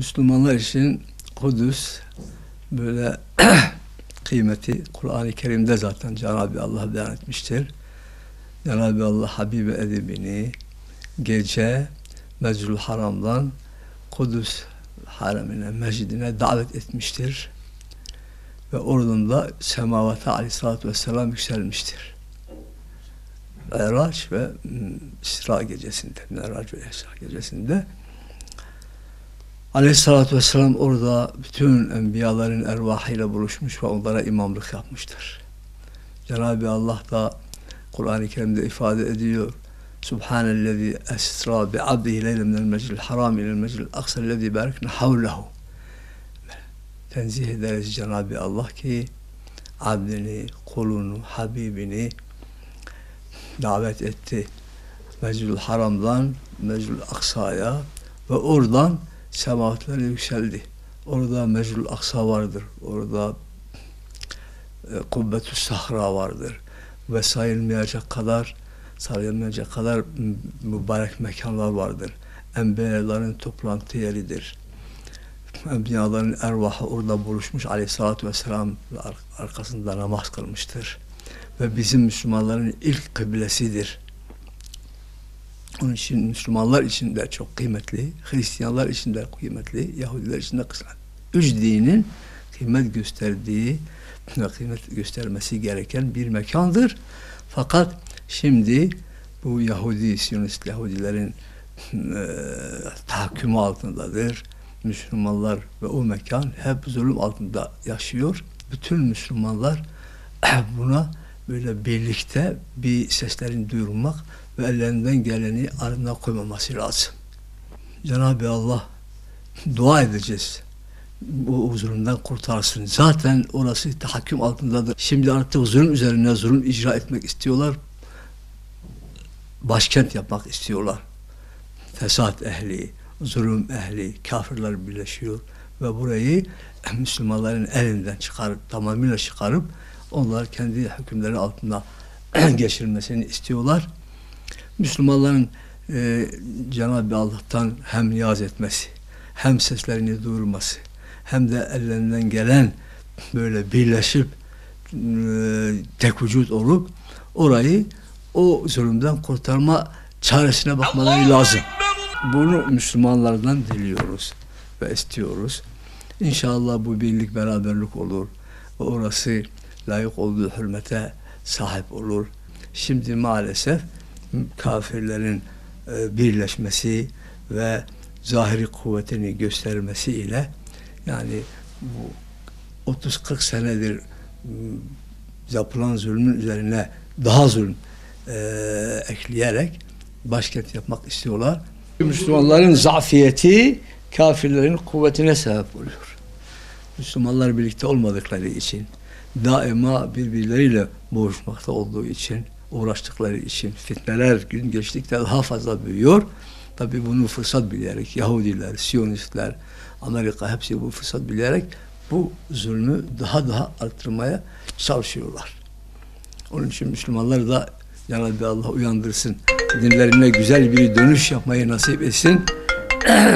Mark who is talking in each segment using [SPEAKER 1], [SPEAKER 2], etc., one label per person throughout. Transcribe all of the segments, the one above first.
[SPEAKER 1] Müslümanlar için Kudüs böyle kıymeti Kur'an-ı Kerim'de zaten Cenab-ı Allah beyan etmiştir. Cenab-ı Allah Habibi edibini gece Mescid-ül Haram'dan Kudüs haremine, mescidine davet etmiştir. Ve oradan da semavata aleyhissalatü vesselam yükselmiştir. Meraç ve İsra gecesinde, Meraç ve İsra gecesinde aleyhissalatü vesselam orada bütün enbiyaların ervahıyla buluşmuş ve onlara imamlık yapmıştır. Cenab-ı Allah da Kur'an-ı Kerim'de ifade ediyor. Subhanellezi esra bi abdihi leylen minel mescidil haram ilel mescidil aksa'llezî barekna havlehu. Tenzih ederiz Cenab-ı Allah ki abdini, kulunu, Habibini davet etti. Mescid-ül Haram'dan Mescid-ül Aksa'ya ve oradan semavatlara yükseldi. Orada Mescid-ül Aksa vardır. Orada Kubbetü Sahra vardır. Ve sayılmayacak kadar mübarek mekanlar vardır. Enbiyaların toplantı yeridir. Enbiyaların ervahı orada buluşmuş, aleyhissalatü vesselam arkasında namaz kılmıştır. Ve bizim Müslümanların ilk kıblesidir. Onun için Müslümanlar için de çok kıymetli, Hristiyanlar için de kıymetli, Yahudiler için de kıymetli. Üç dinin kıymet gösterdiği ve kıymet göstermesi gereken bir mekandır. Fakat şimdi bu Yahudi, Siyonist Yahudilerin tahakkümü altındadır. Müslümanlar ve o mekan hep zulüm altında yaşıyor. Bütün Müslümanlar buna böyle birlikte bir seslerini duyurmak ve ellerinden geleni ardına koymaması lazım. Cenab-ı Allah dua edeceğiz. Bu zulümden kurtarsın. Zaten orası tahakküm altındadır. Şimdi artık zulüm üzerine zulüm icra etmek istiyorlar. Başkent yapmak istiyorlar. Fesat ehli, zulüm ehli, kafirler birleşiyor ve burayı Müslümanların elinden tamamıyla çıkarıp onlar kendi hükümleri altında geçirilmesini istiyorlar. Müslümanların Cenab-ı Allah'tan hem niyaz etmesi, hem seslerini duyurması, hem de ellerinden gelen böyle birleşip tek vücut olup orayı o zulümden kurtarma çaresine bakmaları lazım. Bunu Müslümanlardan diliyoruz ve istiyoruz. İnşallah bu birlik, beraberlik olur. Ve orası layık olduğu hürmete sahip olur. Şimdi maalesef kafirlerin birleşmesi ve zahiri kuvvetini göstermesiyle yani bu 30-40 senedir yapılan zulmün üzerine daha zulüm ekleyerek başkent yapmak istiyorlar. Müslümanların zafiyeti kafirlerin kuvvetine sebep oluyor. Müslümanlar birlikte olmadıkları için, daima birbirleriyle boğuşmakta olduğu için, uğraştıkları için fitneler gün geçtikçe daha fazla büyüyor. Tabi bunu fırsat bilerek Yahudiler, Siyonistler, Amerika hepsi bu fırsat bilerek bu zulmü daha arttırmaya çalışıyorlar. Onun için Müslümanlar da Cenab-ı Allah uyandırsın. Dinlerine güzel bir dönüş yapmayı nasip etsin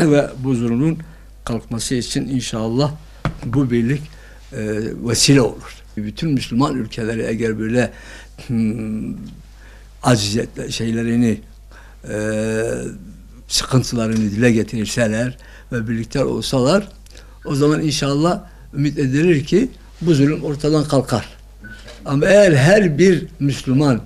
[SPEAKER 1] ve bu zulmün kalkması için inşallah bu birlik vesile olur. Bütün Müslüman ülkeleri eğer böyle acziyet şeylerini sıkıntılarını dile getirirseler ve birlikte olsalar o zaman inşallah ümit edilir ki bu zulüm ortadan kalkar. Ama eğer her bir Müslüman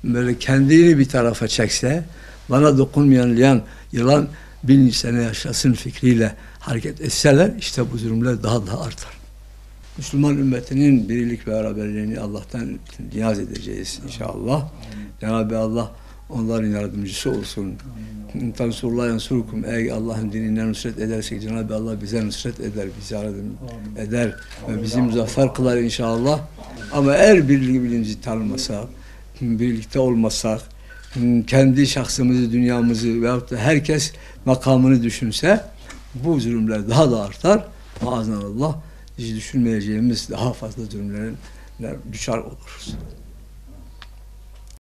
[SPEAKER 1] böyle kendini bir tarafa çekse, bana dokunmayan yılan 1000 sene yaşasın fikriyle hareket etseler, işte bu zulümler daha artar. Müslüman ümmetinin birlik ve beraberliğini Allah'tan niyaz edeceğiz inşallah. Cenab-ı Allah onların yardımcısı olsun. Tansurullah yansurukum. Ey Allah'ın dinine nusret edersek Cenab-ı Allah bize nusret eder, bize yardım eder ve bizi muzaffer kılar inşallah. Ama eğer birlik bilinci tanımasak, birlikte olmasak, kendi şahsımızı, dünyamızı veyahut da herkes makamını düşünse bu zulümler daha artar. Maazallah hiç düşünmeyeceğimiz daha fazla zulümlere düşer oluruz.